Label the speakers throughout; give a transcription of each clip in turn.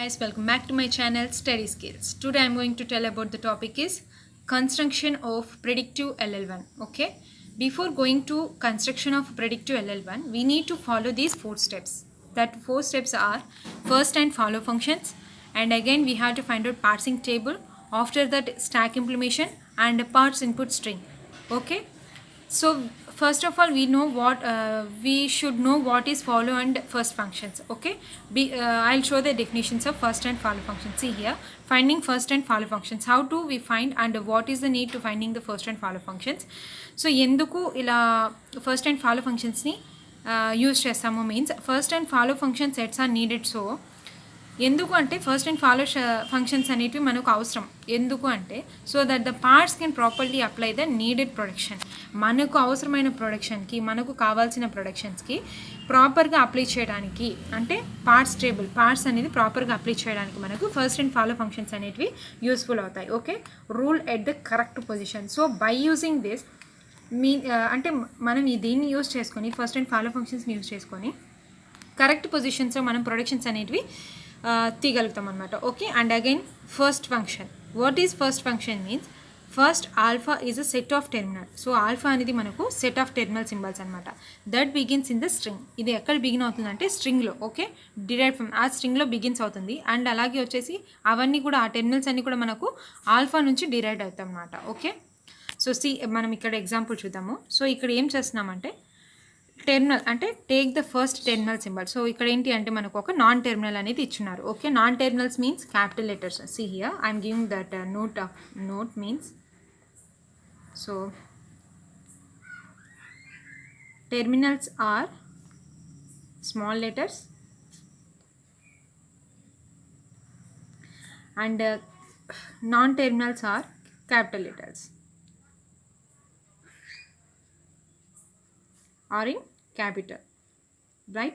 Speaker 1: Guys, welcome back to my channel Study Skills. Today I'm going to tell about the topic is construction of predictive LL1. Okay, before going to construction of predictive LL1, we need to follow these 4 steps. That 4 steps are first and follow functions, and again we have to find out parsing table, after that stack implementation and parts input string. Okay, so first of all we should know what is follow and first functions. Okay, I'll show the definitions of first and follow functions. See here, finding first and follow functions. How do we find and what is the need to finding the first and follow functions? So enduku ila first and follow functions ni use chestamu means first and follow function sets are needed. So ఎందుకు అంటే first and follow functions అనేటివి మనకు అవసరం. ఎందుకు అంటే so that the parts can properly apply the needed production. మనకు అవసరమైన ప్రొడక్షన్కి, మనకు కావాల్సిన ప్రొడక్షన్స్కి ప్రాపర్గా అప్లై చేయడానికి, అంటే పార్ట్స్ అనేది ప్రాపర్గా అప్లై చేయడానికి మనకు ఫస్ట్ అండ్ ఫాలో ఫంక్షన్స్ అనేటివి యూస్ఫుల్ అవుతాయి. Okay, rule at the correct position. So by using this అంటే మనం దీన్ని యూజ్ చేసుకొని ఫస్ట్ అండ్ ఫాలో ఫంక్షన్స్ని యూజ్ చేసుకొని కరెక్ట్ పొజిషన్స్లో మనం ప్రొడక్షన్స్ అనేటివి తీయగలుగుతాం అనమాట. Okay, and again first function. What is first function means first alpha is a set of terminal. So alpha అనేది మనకు సెట్ ఆఫ్ టెర్మినల్ సింబల్స్ అనమాట. That begins in the string. ఇది ఎక్కడ begin అవుతుందంటే స్ట్రింగ్లో. Okay, derive from ఆ స్ట్రింగ్లో begins అవుతుంది. And అలాగే వచ్చేసి అవన్నీ కూడా ఆ టెర్మినల్స్ అన్నీ కూడా మనకు ఆల్ఫా నుంచి డిరైవ్ అవుతాయి అనమాట. ఓకే, సో మనం ఇక్కడ ఎగ్జాంపుల్ చూద్దాము. సో ఇక్కడ ఏం చేస్తున్నామంటే టెర్మినల్ అంటే take the first terminal symbol. So ఇక్కడ ఏంటి అంటే మనకు ఒక నాన్ టెర్మినల్ అనేది ఇచ్చున్నారు. Okay, non terminals means capital letters. See here I'm giving that note means so terminals are small letters and non terminals are capital letters or in capital, right?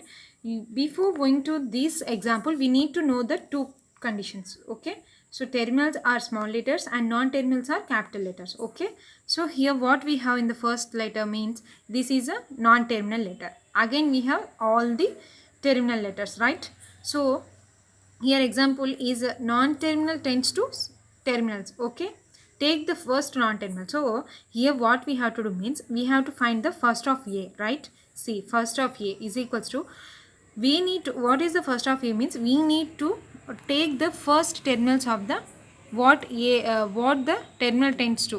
Speaker 1: Before going to this example, we need to know the two conditions. Okay, so terminals are small letters and non-terminals are capital letters. Okay, so here what we have in the first letter means this is a non-terminal letter. Again we have all the terminal letters, right? So here example is non-terminal tends to terminals. Okay, take the first non-terminal. So here what we have to do means we have to find the first of A, right? See, first of A is equals to, we need to, what is the first of A means we need to take the first terminals of the what the terminal tends to,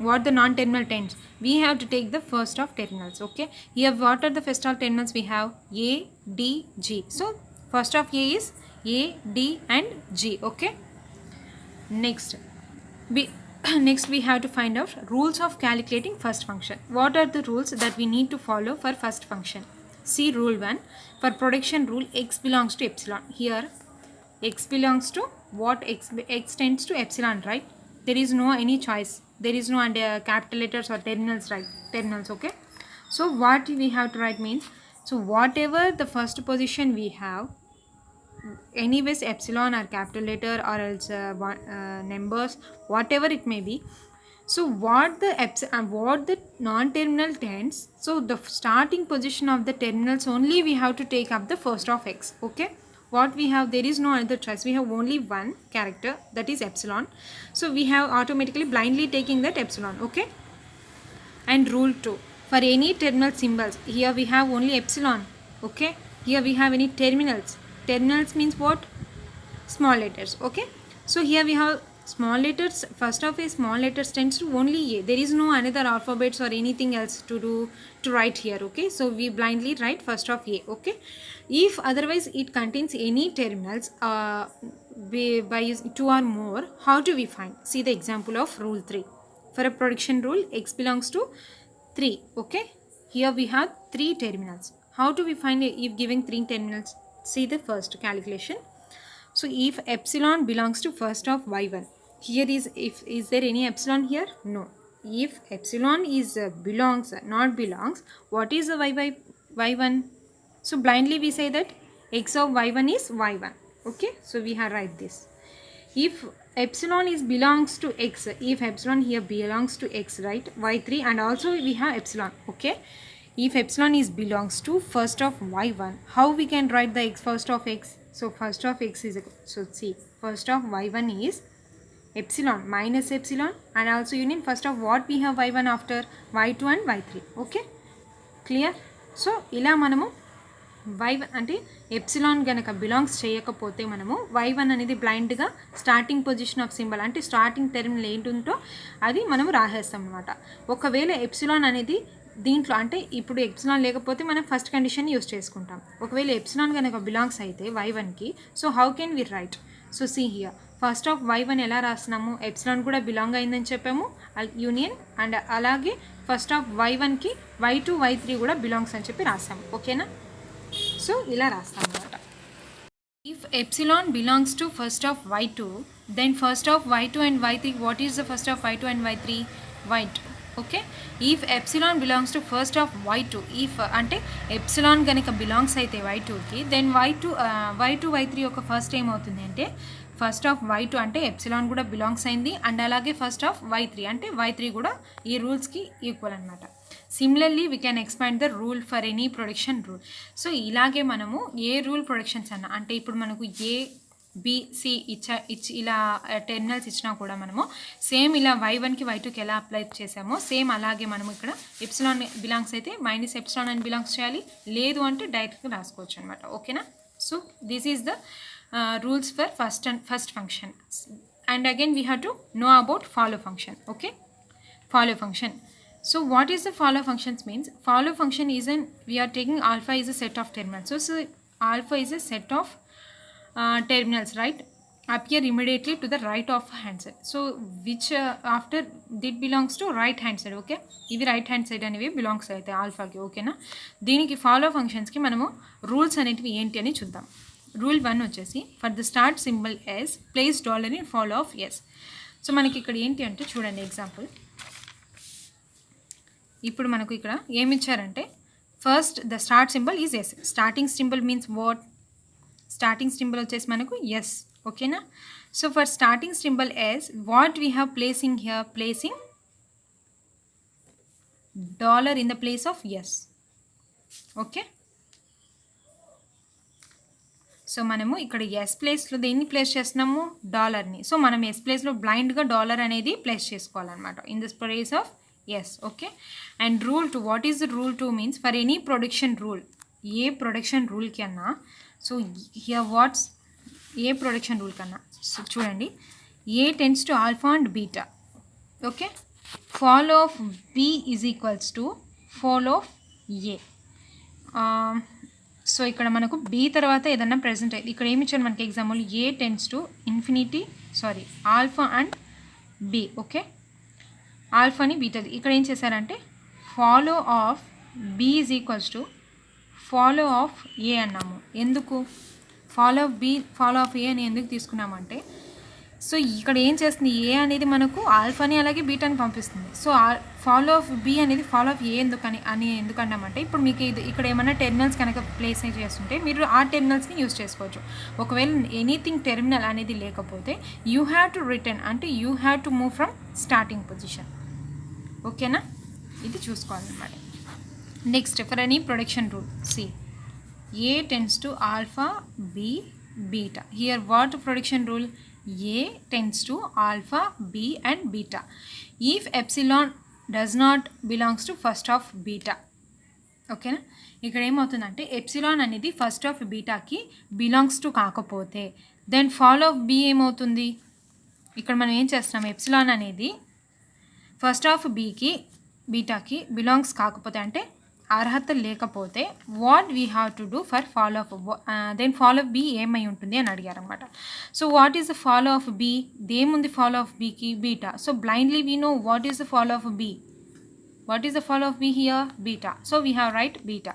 Speaker 1: what the non-terminal tends, we have to take the first of terminals. Okay, here what are the first of terminals we have? A, D, G. So first of A is A, D and G. Okay, next we have to find out rules of calculating first function. What are the rules that we need to follow for first function? See rule 1. For production rule, x belongs to epsilon. Here x belongs to what? X tends to epsilon, right? There is no any choice. There is no under capital letters or terminals, right? Terminals. Okay, so what we have to write means, so whatever the first position we have, anyways epsilon or capital letter or else numbers, whatever it may be. So what the non-terminal tends, so the starting position of the terminals only we have to take up the first of x. Okay, what we have, there is no other choice. We have only one character, that is epsilon. So we have automatically blindly taking that epsilon. Okay, and rule 2, for any terminal symbols, here we have only epsilon. Okay, here we have any terminals. Terminals means what? Small letters. Okay, so here we have small letters. First of a small letters tends to only A. There is no another alphabets or anything else to write here. Okay, so we blindly write first of A. Okay, if otherwise it contains any terminals by using 2 or more, how do we find? See the example of rule 3. For a production rule, x belongs to 3. Okay, here we have 3 terminals. How do we find it if giving 3 terminals? See the first calculation. So if epsilon belongs to first of y1, here is there any epsilon here? No. If epsilon is not belongs, what is the y1? So blindly we say that x of y1 is y1. Okay, so we have write this. If epsilon is belongs to x, if epsilon here belongs to x, right, y3, and also we have epsilon. Okay, if epsilon is belongs to first of y1, how we can write the x first of x? So first of x is equal, so see, first of y1 is epsilon minus epsilon, and also union first of what we have y1 after y2 and y3. Okay, clear? So ఇలా మనము y1 అంటే epsilon గనక belongs చేయకపోతే మనము y1 అనేది బ్లైండ్గా starting position of symbol అంటే starting terminal ఏంటుందో అది మనము రాసేస్తాం అనమాట. ఒకవేళ ఎప్సిలాన్ అనేది దీంట్లో అంటే ఇప్పుడు ఎప్సిలాన్ లేకపోతే మనం ఫస్ట్ కండిషన్ యూస్ చేసుకుంటాం. ఒకవేళ ఎప్సిలాన్ కనుక బిలాంగ్స్ అయితే y1కి, so how can we write? So see here first of y1 ఎలా రాస్తున్నాము, ఎప్సిలాన్ కూడా బిలాంగ్ అయిందని చెప్పాము యూనియన్, అండ్ అలాగే ఫస్ట్ ఆఫ్ y1కి y2 y3 కూడా బిలాంగ్స్ అని చెప్పి రాసాము. ఓకేనా? సో ఇలా రాస్తాం అనమాట. If epsilon belongs to first of y2, then first of y2 and y3, what is the first of y2 and y3? y2. Okay, if epsilon belongs to first of y2, if అంటే epsilon కనుక belongs అయితే y2కి, then y2 y3 యొక్క first ఏమవుతుంది అంటే first of y2 అంటే epsilon కూడా belongs అయింది, అండ్ అలాగే ఫస్ట్ ఆఫ్ y3 అంటే y3 కూడా ఈ రూల్స్కి ఈక్వల్ అనమాట. Similarly we can expand the rule for any production rule. So ఇలాగే మనము ఏ రూల్ ప్రొడక్షన్స్ అన్న అంటే ఇప్పుడు మనకు ఏ బి ఇచ్చి ఇలా టెర్మినల్స్ ఇచ్చినా కూడా మనము సేమ్ ఇలా y1కి y2కి ఎలా అప్లై చేసామో సేమ్ అలాగే మనము ఇక్కడ ఎప్సిలాన్ బిలాంగ్స్ అయితే మైనస్ ఎప్సిలాన్ అని బిలాంగ్స్ చేయాలి, లేదు అంటే డైరెక్ట్గా రాసుకోవచ్చు అనమాట. ఓకేనా? So this is the rules for first function, and again we have to know about follow function. Okay, follow function. So what is the follow functions means? Follow function is we are taking alpha is a set of terminals. So alpha is a set of terminals, right, appear immediately to the right of hand side. So which after it belongs to right hand side. Okay, ఇవి right hand side అనేవి belongs అయితే ఆల్ఫాకి. ఓకేనా? దీనికి follow ఫంక్షన్స్కి మనము rules అనేటివి ఏంటి అని చూద్దాం. రూల్ 1 వచ్చేసి for the start symbol S place dollar in follow of S. So మనకి ఇక్కడ ఏంటి అంటే చూడండి ఎగ్జాంపుల్. ఇప్పుడు మనకు ఇక్కడ ఏమి ఇచ్చారంటే first the start symbol is S. Starting symbol means what? Starting symbol వచ్చేసి మనకు ఎస్. ఓకేనా? So for starting symbol S what we have placing here, placing dollar in the place of yes. Okay, so మనము ఇక్కడ yes ప్లేస్లో దేన్ని place చేస్తున్నాము? డాలర్ని. So మనం yes ప్లేస్లో బ్లైండ్గా డాలర్ అనేది ప్లేస్ చేసుకోవాలన్నమాట in this place of yes. Okay, and rule 2, what is the rule 2 means for any production rule, A production rule కన్నా, so here what's A production rule కన్నా, so చూడండి A tends to alpha and beta. Okay, follow of B is equals to follow of A. So ఇక్కడ మనకు B తర్వాత ఏదన్నా present అయ్యింది. ఇక్కడ ఏమి ఇచ్చారు మనకి example A tends to infinity alpha and B. Okay, ఆల్ఫాని బీటది. ఇక్కడ ఏం చేశారంటే follow of B is equals to follow of A అన్నాము. ఎందుకు follow of B follow of A అని ఎందుకు తీసుకున్నామంటే, సో ఇక్కడ ఏం చేస్తుంది, ఏ అనేది మనకు ఆల్ఫాని అలాగే బీటాని పంపిస్తుంది. సో ఫాలో ఆఫ్ బి అనేది ఫాలో ఆఫ్ ఏ ఎందుకన్నామంటే ఇప్పుడు మీకు ఇక్కడ ఏమైనా టెర్మినల్స్ కనుక ప్లేస్ చేస్తుంటే మీరు ఆ టెర్మినల్స్ని యూజ్ చేసుకోవచ్చు. ఒకవేళ ఎనీథింగ్ టెర్మినల్ అనేది లేకపోతే యూ హ్యావ్ టు రిటర్న్ అంటే you have to move from starting position. ఓకేనా? ఇది చూసుకోవాలన్నమాట. Next for any production rule see A tends to alpha B beta. Here what production rule? A tends to alpha, B and beta. If epsilon does not belongs to first of beta. ఓకేనా? ఇక్కడ ఏమవుతుందంటే epsilon అనేది first of బీటాకి belongs to కాకపోతే then follow of B ఏమవుతుంది? ఇక్కడ మనం ఏం చేస్తున్నాం, ఎప్సిలాన్ అనేది ఫస్ట్ ఆఫ్ బీటాకి బిలాంగ్స్ కాకపోతే అంటే అర్హత లేకపోతే what we have to do for follow of then follow of B ఏమై ఉంటుంది అని అడిగారు అనమాట. So what is the follow of B? దేముంది ఫాలో ఆఫ్ బికి? Beta. So blindly we know what is the follow of B. What is the follow of B here? Beta. So we have right beta.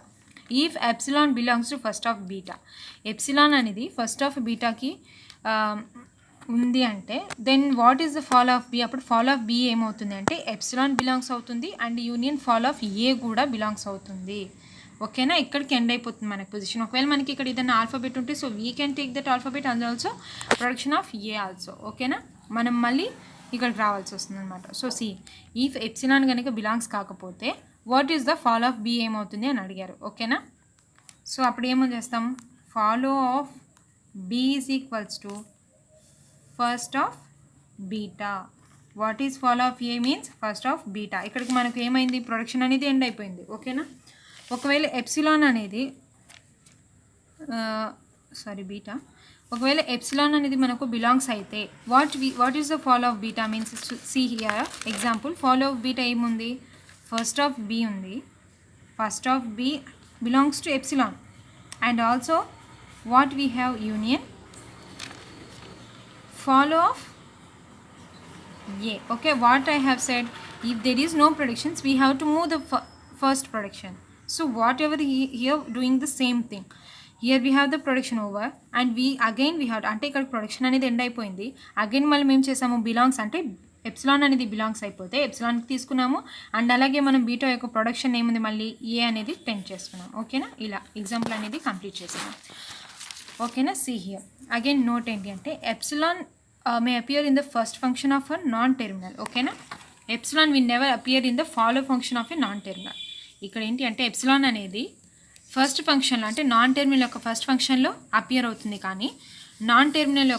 Speaker 1: If epsilon belongs to first of beta, epsilon అనేది first of బీటాకి ఉంది అంటే then what is the follow of B? అప్పుడు follow of B ఏమవుతుంది అంటే epsilon belongs అవుతుంది and union follow of A కూడా belongs అవుతుంది. ఓకేనా? ఇక్కడికి ఎండ్ అయిపోతుంది మనకి పొజిషన్. ఒకవేళ మనకి ఇక్కడ ఏదైనా ఆల్ఫాబెట్ ఉంటే so we can take that alphabet and also production of A also. ఓకేనా? మనం మళ్ళీ ఇక్కడికి రావాల్సి వస్తుంది అనమాట. సో సి ఇఫ్ ఎప్సిలాన్ కనుక బిలాంగ్స్ కాకపోతే what is the follow of B ఏమవుతుంది అని అడిగారు. ఓకేనా? సో అప్పుడు ఏమో చేస్తాం, follow of B is equals to first of beta. What is fall of A means first of beta. ఇక్కడికి మనకు ఏమైంది, ప్రొడక్షన్ అనేది ఎండ్ అయిపోయింది. ఓకేనా. ఒకవేళ ఎప్సిలాన్ అనేది బీటా, ఒకవేళ ఎప్సిలాన్ అనేది మనకు బిలాంగ్స్ అయితే what is the fall of beta means C here example. Fall of beta ఏముంది, ఫస్ట్ ఆఫ్ బి ఉంది. First of B belongs to epsilon and also what we have union follow of A. Okay, what I have said, if there is no predictions we have to move the first prediction. So whatever here doing the same thing, here we have the prediction over and we have అంటే ఇక్కడ production అనేది end అయిపోయింది. Again మనం ఏం చేసాము, belongs అంటే epsilon అనేది belongs అయిపోతే ఎప్సిలాన్కి తీసుకున్నాము అండ్ అలాగే మనం బీటా యొక్క ప్రొడక్షన్ ఏముంది మళ్ళీ ఏ అనేది పెంట్ చేసుకున్నాం. ఓకేనా, ఇలా ఎగ్జాంపుల్ అనేది కంప్లీట్ చేసాము. ఓకేనా. సి హియర్ అగైన్ నోట్ ఏంటి అంటే epsilon may appear in the first function of a non-terminal. ఓకేనా. Epsilon will never appear in the follow function of a non-terminal. ఇక్కడ ఏంటి అంటే ఎప్సిలాన్ అనేది ఫస్ట్ ఫంక్షన్లో అంటే నాన్ టెర్మినల్ యొక్క ఫస్ట్ ఫంక్షన్లో అపియర్ అవుతుంది కానీ నాన్ టెర్మినల్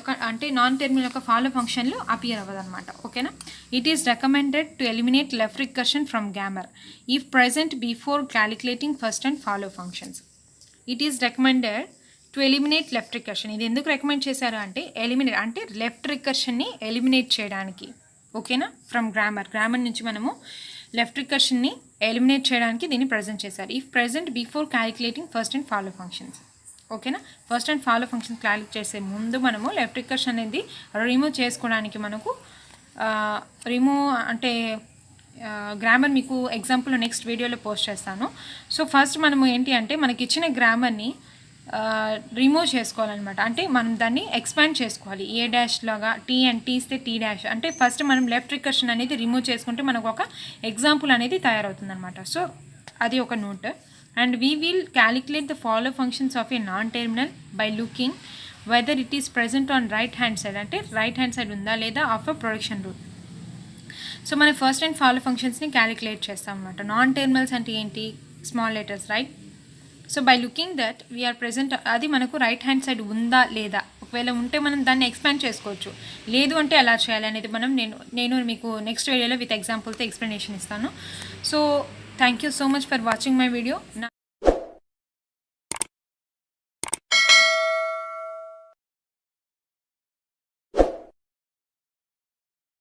Speaker 1: యొక్క ఫాలో ఫంక్షన్లో అపియర్ అవ్వదు అనమాట. ఓకేనా. It is recommended to eliminate left recursion from grammar if present before calculating first and follow functions. It is recommended to eliminate left recursion. ఇది ఎందుకు రికమెండ్ చేశారు అంటే ఎలిమినేట్ అంటే లెఫ్ట్ రికర్షన్ని ఎలిమినేట్ చేయడానికి. ఓకేనా. ఫ్రమ్ గ్రామర్ నుంచి మనము లెఫ్ట్ రికర్షన్ని ఎలిమినేట్ చేయడానికి దీన్ని ప్రజెంట్ చేశారు. If present before calculating first and follow functions. ఓకేనా. First and follow functions calculate చేసే ముందు మనము లెఫ్ట్ రికర్షన్ అనేది రిమూవ్ చేసుకోవడానికి మనకు రిమూవ్ అంటే గ్రామర్ మీకు ఎగ్జాంపుల్ నెక్స్ట్ వీడియోలో పోస్ట్ చేస్తాను. సో ఫస్ట్ మనము ఏంటి అంటే మనకి ఇచ్చిన గ్రామర్ని రిమూవ్ చేసుకోవాలన్నమాట. అంటే మనం దాన్ని ఎక్స్పాండ్ చేసుకోవాలి. ఏ డాష్ లాగా టీ అండ్ టీ ఇస్తే టీ డాష్ అంటే ఫస్ట్ మనం లెఫ్ట్ రికర్షన్ అనేది రిమూవ్ చేసుకుంటే మనకు ఒక ఎగ్జాంపుల్ అనేది తయారవుతుంది అనమాట. సో అది ఒక note. And we will calculate the follow functions of A non terminal by looking whether it is present on right hand side అంటే రైట్ హ్యాండ్ సైడ్ ఉందా లేదా of a production rule. So మనం first and follow ఫంక్షన్స్ని క్యాలిక్యులేట్ చేస్తాం అనమాట. Non terminals అంటే ఏంటి, small letters right. So by looking that we are present అది మనకు రైట్ హ్యాండ్ సైడ్ ఉందా లేదా, ఒకవేళ ఉంటే మనం దాన్ని ఎక్స్పాండ్ చేసుకోవచ్చు, లేదు అంటే ఎలా చేయాలి అనేది నేను మీకు నెక్స్ట్ వీడియోలో విత్ ఎగ్జాంపుల్తో ఎక్స్ప్లెనేషన్ ఇస్తాను. So thank you so much for watching my video.